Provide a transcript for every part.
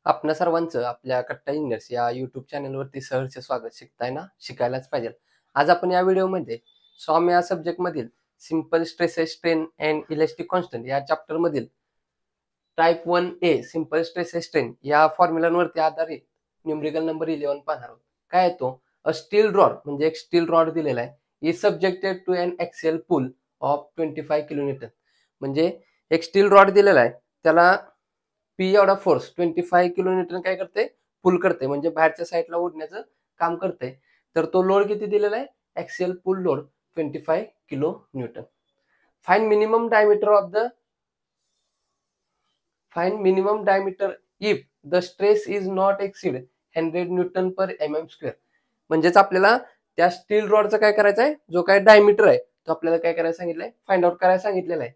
आपल्या सर्वांचं आपल्या कट्टा इंजिनियर्स या यूट्यूब चॅनलवरती सहर्ष स्वागत. शिकताय ना, शिकायलाच पाहिजे. आज आपण या व्हिडिओमध्ये सॉम या सब्जेक्टमधील simple stresses strain and elastic constant या चॅप्टरमधील type 1A simple stresses strain या फॉर्म्युलांवरती आधारित न्यूमरिकल नंबर 11 पाहणार आहोत. काय येतो? अ स्टील रॉड म्हणजे एक स्टील रॉड दिलेला आहे, is subjected to an axial pull of 25 kilonewton. म्हणजे एक स्टील रॉड दिलेला आहे, त्याला पी एवढा फोर्स 25 किलोन्यूटन काय करते? पुल करते, म्हणजे बाहेरच्या साईडला ओढण्याचं काम करते. तर तो लोड किती दिलेला आहे? Axial pull load 25 kilo newton. Find minimum diameter if the stress is not exceed 100 newton per mm square. म्हणजेच आपल्याला त्या स्टील रॉडचा काय करायचं आहे, जो काय डायमीटर आहे तो आपल्याला काय करायला सांगितलंय, फाइंड आउट करायला सांगितलेला आहे.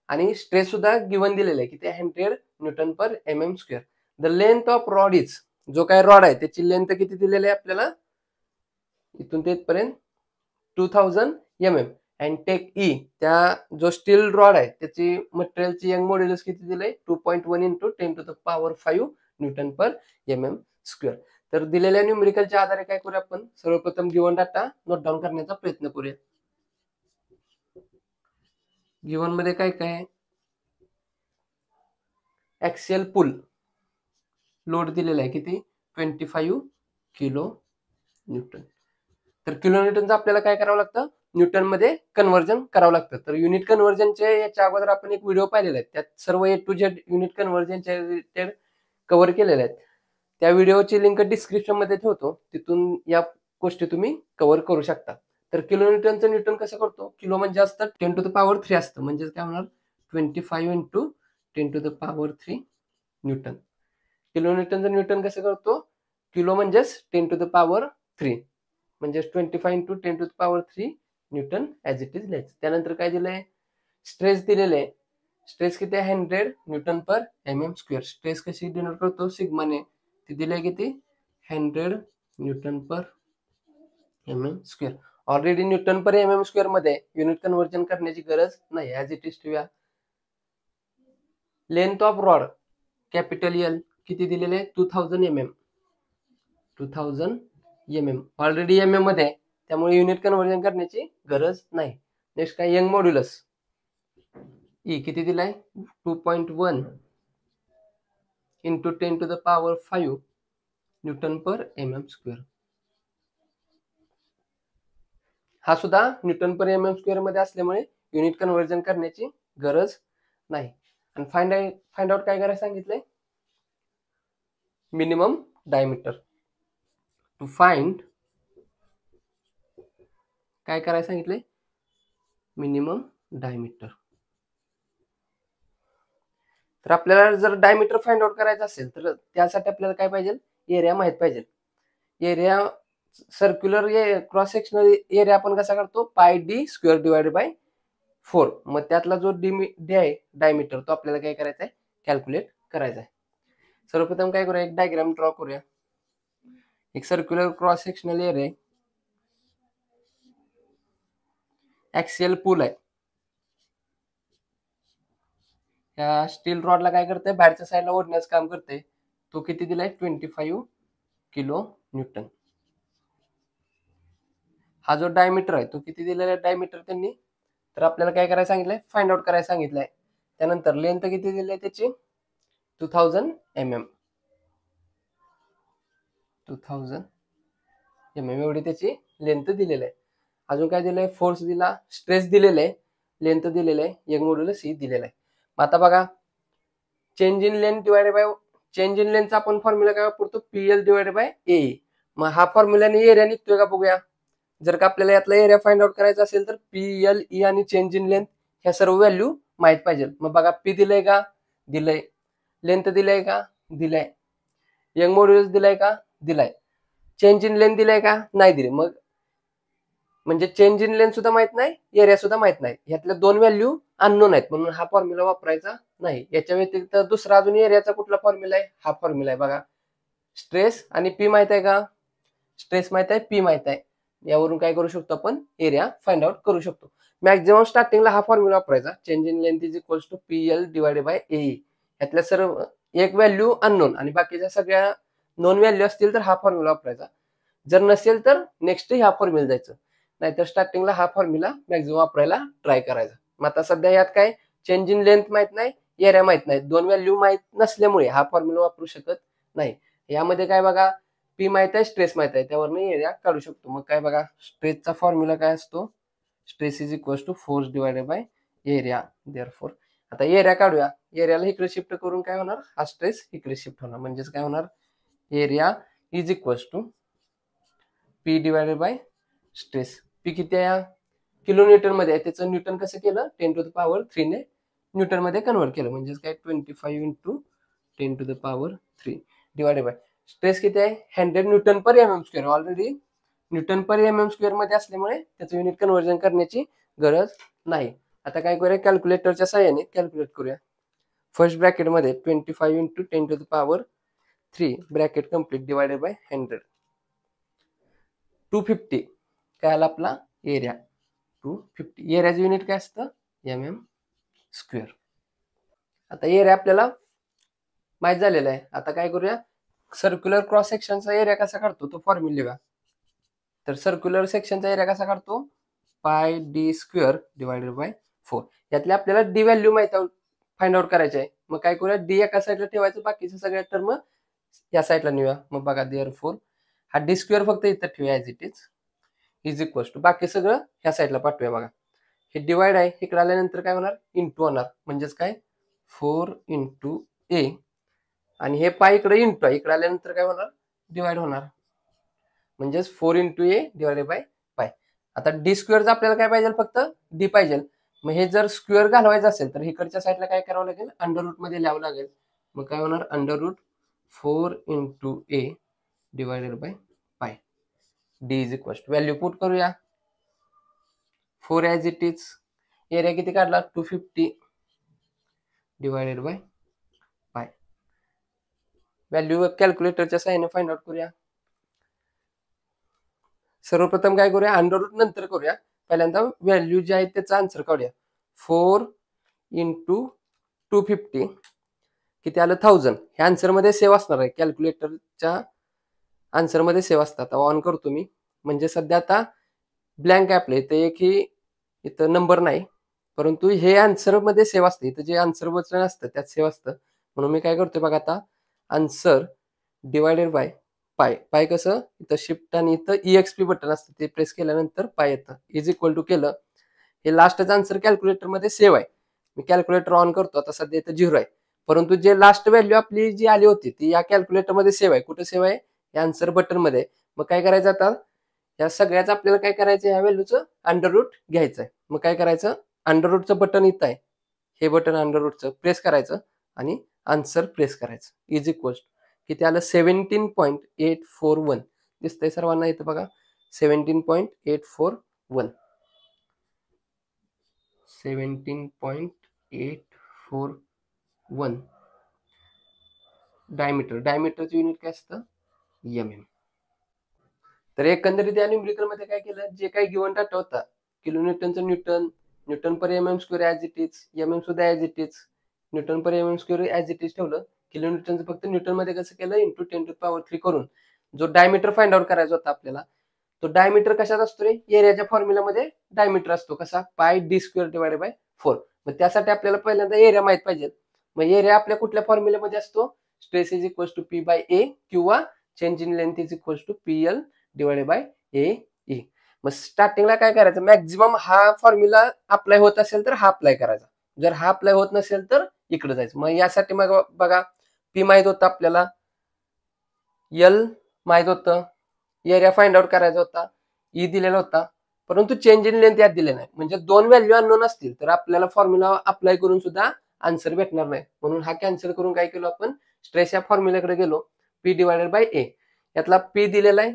आणि स्ट्रेस सुद्धा गिवन दिलेला आहे, किती? 100 newton per mm square. The length of rod is, जो काय रॉड आहे त्याची लेंथ किती दिलेली आहे आपल्याला, इथून ते इथपर्यंत 2000 mm. अँड टेक ई, त्या जो स्टील रॉड आहे त्याची मटेरियलची यंग मॉड्युलस किती दिलंय? 2.1 into 10⁵ Newton per mm square. तर दिलेल्या न्यूमेरिकलच्या आधारे काय करूया, आपण सर्वप्रथम गिवन डाटा नोट डाऊन करण्याचा प्रयत्न करूया. गिवन मध्ये काय काय? एक्सियल पुल लोड दिलेला आहे, किती? 25 किलो न्यूटन. तर किलो न्यूटनचं आपल्याला काय करावं लागतं? न्यूटन मध्ये कन्व्हर्जन करावं लागतं. तर युनिट कन्व्हर्जनचे याच्या अगोदर आपण एक व्हिडिओ पाहिलेला आहे, त्यात सर्व A to Z युनिट कन्व्हर्जनच्या रिलेटेड कव्हर केलेले आहेत. त्या व्हिडिओची लिंक डिस्क्रिप्शन मध्ये ठेवतो, तिथून या गोष्टी तुम्ही कव्हर करू शकता. तर किलो न्यूटनचं न्यूटन कसं करतो? किलो म्हणजे असतं 10⁻³ असतं, म्हणजे काय होणार? 25 इंटू 10⁻³ न्यूटन. किलो न्यूटनचं न्यूटन कसं करतो? किलो म्हणजेच 10⁻³ म्हणजे 25 into 10⁻³ Newton as it is लिहायचं. त्यानंतर काय दिलंय? स्ट्रेस दिलेले. स्ट्रेस किती आहे? 100 newton per mm square. Stress कशी डिनोट करतो? सिग्माने. ती दिले किती? 100 newton per mm square. Already newton per mm square मध्ये युनिट कन्व्हर्जन करण्याची गरज नाही, ऍज इट इज ठेवूया. Length of rod capital L किती दिलेले? 2000 mm. 2000 mm ऑलरेडी mm मध्ये, त्यामुळे युनिट कन्व्हर्जन करण्याची गरज नाही. नेक्स्ट काय? यंग मॉड्युलस ई किती दिलाय? 2.1 into 10⁵ Newton per mm square. हा सुद्धा न्यूटन पर mm स्क्वेअर मध्ये असल्यामुळे युनिट कन्व्हर्जन करण्याची गरज नाही. आणि फाइंड आउट काय करायला सांगितलंय? Minimum diameter. टू फाइंड काय करायला सांगितलंय? Minimum diameter. तर आपल्याला जर डायमीटर फाइंड आउट करायचं असेल तर त्यासाठी आपल्याला काय पाहिजे? एरिया माहित पाहिजे. Area circular cross sectional area आपण कसा करतो? πd square divided by 4. मग त्यातला जो डी आहे डायमीटर, तो आपल्याला काय करायचा आहे? कॅल्क्युलेट करायचा आहे. सर्वप्रथम काय करूया? एक डायग्राम ड्रॉ करूया. एक circular cross sectional area, axial pull आहे. या स्टील रॉडला काय करते? बाहेरच्या साईडला ओढण्याचं काम करते. तो किती दिलाय? 25 किलो न्यूटन. हा जो डायमीटर आहे तो किती दिलेला आहे डायमीटर त्यांनी? तर आपल्याला काय करायला सांगितलंय? फाइंड आउट करायला सांगितलंय. त्यानंतर लेंथ किती दिली आहे त्याची? 2000 mm. 2000 mm एवढी त्याची लेंथ दिलेली आहे. अजून काय दिलंय? फोर्स दिला, स्ट्रेस दिलेला आहे, लेंथ दिलेलं आहे, यंग मॉड्युलस ई दिलेला आहे. आता बघा, चेंज इन लेंथचा आपण फॉर्म्युला काय वापरतो? PL divided by AE. मग हा फॉर्म्युलाने एरिया निघतोय का बघूया. जर का आपल्याला यातला एरिया फाइंड आउट करायचा असेल तर PLE आणि चेंज इन लेंथ ह्या सर्व व्हॅल्यू माहित पाहिजे. मग बघा, पी दिलंय का? दिलंय. लेंथ दिलंय का? दिलंय. यंग मॉड्युलस दिलाय का? दिलाय. चेंज इन लेंथ दिलाय का? नाही दिले. मग म्हणजे चेंज इन लेंथ सुद्धा माहित नाही, एरिया सुद्धा माहित नाही. यातल्या दोन व्हॅल्यू अननोन आहेत, म्हणून हा फॉर्म्युला वापरायचा नाही. याच्या व्यतिरिक्त दुसरा अजून एरियाचा कुठला फॉर्म्युला आहे? हा फॉर्म्युला आहे बघा. स्ट्रेस आणि पी माहित आहे का? स्ट्रेस माहित आहे, पी माहित आहे. यावरून काय करू शकतो आपण? एरिया फाइंड आउट करू शकतो. मॅक्झिमम स्टार्टिंगला हा फॉर्म्युला वापरायचा. Change in length is equals to PL divided by AE. यातल्या सर्व एक व्हॅल्यू अननोन आणि बाकीच्या सगळ्या नोन व्हॅल्यू असतील तर हा फॉर्म्युला वापरायचा, जर नसेल तर नेक्स्ट ह्या फॉर्म्युला जायचं, नाहीतर स्टार्टिंगला हा फॉर्म्युला मॅक्झिमम वापरायला ट्राय करायचा. मग आता सध्या यात काय चेंज इन लेंथ माहित नाही, एरिया माहित नाही, दोन व्हॅल्यू माहित नसल्यामुळे हा फॉर्म्युला वापरू शकत नाही. यामध्ये काय बघा, पी माहित आहे, स्ट्रेस माहित आहे, त्यावरनं एरिया काढू शकतो. मग काय बघा, स्ट्रेसचा फॉर्म्युला काय असतो, stress is equal to force divided by area. Therefore आता एरिया काढूया, एरियाला इकडे शिफ्ट करून काय होणार, हा स्ट्रेस इकडे शिफ्ट होणार, म्हणजेच काय होणार, area is equal to P divided by stress. P किती आहे, किलो न्यूटन मध्ये आहे, त्याचं न्यूटन कसं केलं, 10⁻³ ने न्यूटन मध्ये कन्वर्ट केलं, म्हणजेच काय 25 इंटू 10⁻³ डिवायडेड बाय स्ट्रेस किती आहे, 100 newton per M M square. Already newton per M M square मध्ये असल्यामुळे त्याचं युनिट कन्व्हर्जन करण्याची गरज नाही. आता काय करूया, कॅल्क्युलेटरच्या सहाय्याने कॅल्क्युलेट करूया. फर्स्ट ब्रॅकेट मध्ये 25 into 10⁻³ bracket complete divided by 100, 250 काय आला आपला एरिया, 250. एरियाचं युनिट काय असतं, एम एम स्क्वेअर. आता एरिया आपल्याला माहित झालेला आहे. आता काय करूया, सर्क्युलर क्रॉस सेक्शनचा एरिया कसा काढतो तो फॉर्म्युला लिहा. तर सर्क्युलर सेक्शनचा एरिया कसा काढतो, पाय डी स्क्वेअर डिवायडेड बाय 4. यातले आपल्याला डी व्हॅल्यू माहित फाइंड आउट करायचे आहे. मग काय करूया, डी एका साईडला ठेवायचं, बाकीच्या सगळ्या टर्म या साईडला नेऊया. मग बघा देअरफॉर हा डी स्क्वेअर फक्त इथं ठेवूया as it is equal to बाकी सगळं ह्या साईडला पाठवूया. बघा हे डिवाइड आहे, इकडे आल्यानंतर काय होणार, इंटू होणार, म्हणजेच काय 4 इंटू ए, आणि हे पाय इकडे इंटू आहे, इकडे आल्यानंतर काय होणार, डिवाइड होणार, म्हणजेच 4 इंटू ए डिवायडेड बाय पाय. आता डी स्क्वेअरचा आपल्याला काय पाहिजे, फक्त डी पाहिजे. मग हे जर स्क्वेअर घालवायचं असेल तर इकडच्या साईडला काय करावं लागेल, अंडर रूट मध्ये लिहावं लागेल. मग काय होणार, under root 4 into A divided by pi. D is equal to value put करूया, 4 ॲज इट इज. एरिया किती काढला, 250 डिवायडेड बाय पाय. व्हॅल्यू कॅल्क्युलेटरच्या सहाय्याने फाइंड आउट करूया. सर्वप्रथम काय करूया, अंडर रूट नंतर करूया, पहिल्यांदा व्हॅल्यू जे आहे त्याचा आन्सर काढूया. 4 इंटू 250 किती आलं, 1000. हे आन्सर मध्ये सेव्ह असणार आहे, कॅल्क्युलेटरच्या आन्सर मध्ये सेव्ह असतात. ऑन करतो मी, म्हणजे सध्या आता ब्लँक आहे आपल्या इथे, एकही इथं नंबर नाही, परंतु हे आन्सर मध्ये सेव्ह असते, इथं जे आन्सर वचन असतं त्यात सेव्ह असतं. म्हणून मी काय करतोय बघा, आता आन्सर डिवायडेड बाय पाय. पाय कसं, इथं शिफ्ट आणि इथं EXP बटन असतं, ते प्रेस केल्यानंतर पाय येतं, इज इक्वल टू केलं. हे लास्टचं आन्सर कॅल्क्युलेटर मध्ये सेव्ह आहे. मी कॅल्क्युलेटर ऑन करतो, आता सध्या इथं 0 आहे, परंतु जे लास्ट व्हॅल्यू आपली जी आली होती ती या कॅल्क्युलेटर मध्ये सेव्ह आहे. कुठे सेव्ह आहे, या आन्सर बटन मध्ये. मग काय करायचं, आता या सगळ्याच आपल्याला काय करायचं, या व्हॅल्यूचं अंडर रूट घ्यायचं आहे. मग काय करायचं, अंडर रूटचं बटन इथं आहे, हे बटन अंडर रूटचं प्रेस करायचं आणि आन्सर प्रेस करायचं, इज इक्वल किती आलं, 17.841. दिसतंय सर्वांना इथं बघा, 17.841, 17.841. डायमीटरचं युनिट काय असतं, MM. तर एकंदरीत या न्यूमरिकल मध्ये काय केलं, जे काही गिव्हन डाटा होता, किलो न्यूटनचं newton per MM square as it is, MM सुद्धा as it is, newton per MM square as it is ठेवलं. किलो न्यूटनचं फक्त न्यूटन मध्ये कसं केलं, इंटू 10⁻³ करून जो डायमीटर फाइंड आउट करायचा होता आपल्याला, तो डायमीटर कशात असतो रे, एरियाच्या फॉर्म्युलामध्ये डायमीटर असतो, कसा, पाय डी स्क्वेअर डिवायडेड बाय 4. मग त्यासाठी आपल्याला पहिल्यांदा एरिया माहित पाहिजे. मग एरिया आपल्या कुठल्या फॉर्म्युलामध्ये असतो, stress is equal to P by A किंवा change in length is equal to PL divided by AE. मग स्टार्टिंगला काय करायचं, मॅक्झिमम हा फॉर्म्युला अप्लाय होत असेल तर हा अप्लाय करायचा, जर हा अप्लाय होत नसेल तर इकडे जायचं. मग यासाठी मग बघा, P माहित होतं आपल्याला, L माहित होतं, एरिया फाइंड आउट करायचा होता, E दिलेला होता, परंतु चेंज इन लेंथ यात दिले नाही. म्हणजे दोन व्हॅल्यू अननोन असतील तर आपल्याला फॉर्म्युला अप्लाय करून सुद्धा आन्सर भेटणार नाही. म्हणून हा कॅन्सल करून काय केलं आपण, स्ट्रेस या फॉर्म्युलाकडे गेलो, P डिवायडेड बाय A. यातला P दिलेला आहे,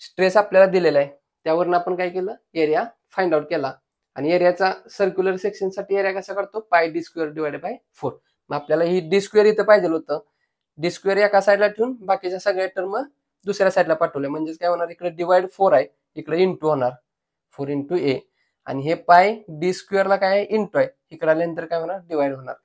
स्ट्रेस आपल्याला दिलेला आहे, त्यावरून आपण काय केलं, एरिया फाइंड आउट केला. आणि एरियाचा सर्क्युलर सेक्शन साठी एरिया कसा करतो, पाय डी स्क्वेअर डिवायडेड बाय 4. मग आपल्याला ही डी स्क्वेअर इथं पाहिजे होतं, डी स्क्वेअर एका साईडला ठेवून बाकीच्या सगळ्या टर्म दुसऱ्या साईडला पाठवल्या, म्हणजेच काय होणार, इकडे डिवाइड 4 आहे, इकडे इंटू होणार 4 इंटू A, आणि हे पाय डी स्क्वेअरला काय आहे, इंटू आहे, इकडे आल्यानंतर काय होणार, डिवाइड होणार.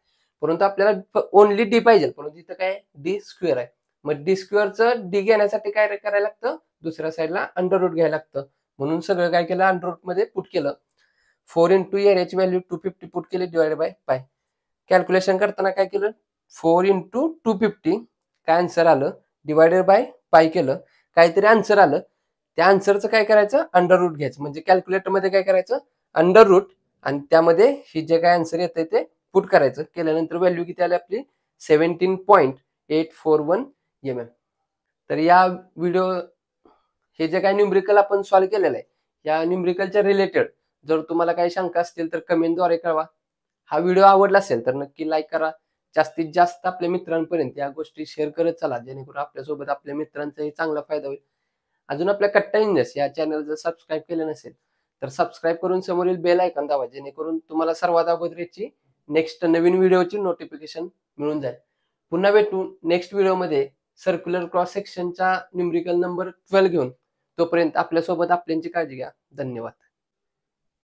परंतु आपल्याला ओनली डी पाहिजे, परंतु इथं काय डी स्क्वेअर आहे. मग डी स्क्वेअरचं डी घेण्यासाठी काय करायला लागतं, दुसऱ्या साईडला अंडर रूट घ्यायला लागतं. म्हणून सगळं काय केलं, अंडर रूट मध्ये पुट केलं. 4 इंटू एरियाची व्हॅल्यू 250 पुट केली डिवाइड बाय पाय. कॅल्क्युलेशन करताना काय केलं, 4 इंटू 250 काय आन्सर आलं, डिवायडेड बाय पाय केलं, काहीतरी आन्सर आलं. त्या आन्सरचं काय करायचं, अंडर रूट घ्यायचं. म्हणजे कॅल्क्युलेटर मध्ये काय करायचं, अंडर रूट, आणि त्यामध्ये ही जे काय आन्सर येतंय ते पुट करायचं. केल्यानंतर व्हॅल्यू किती आली आपली, 17.841 mm. तर या व्हिडिओ हे जे काय न्यूमरिकल आपण सॉल्व्ह केलेलं आहे, या न्यूमरिकलच्या रिलेटेड जर तुम्हाला काही शंका असतील तर कमेंटद्वारे कळवा. हा व्हिडिओ आवडला असेल तर नक्की लाईक करा. जास्तीत जास्त आपल्या मित्रांपर्यंत या गोष्टी शेअर करत चला, जेणेकरून आपल्यासोबत आपल्या मित्रांचाही चांगला फायदा होईल. अजून आपल्या कट्टा इंजिनियर्स या चॅनल जर सबस्क्राईब केलं नसेल तर सबस्क्राईब करून समोरील बेल आयकॉन दाबा, जेणेकरून तुम्हाला सर्वात अगोदर याची नेक्स्ट नवीन व्हिडिओची नोटिफिकेशन मिळून जाईल. पुन्हा भेटू नेक्स्ट व्हिडिओमध्ये सर्क्युलर क्रॉस सेक्शनचा न्यूमरिकल नंबर 12 घेऊन. तोपर्यंत आपल्यासोबत आपल्यांची काळजी घ्या. धन्यवाद.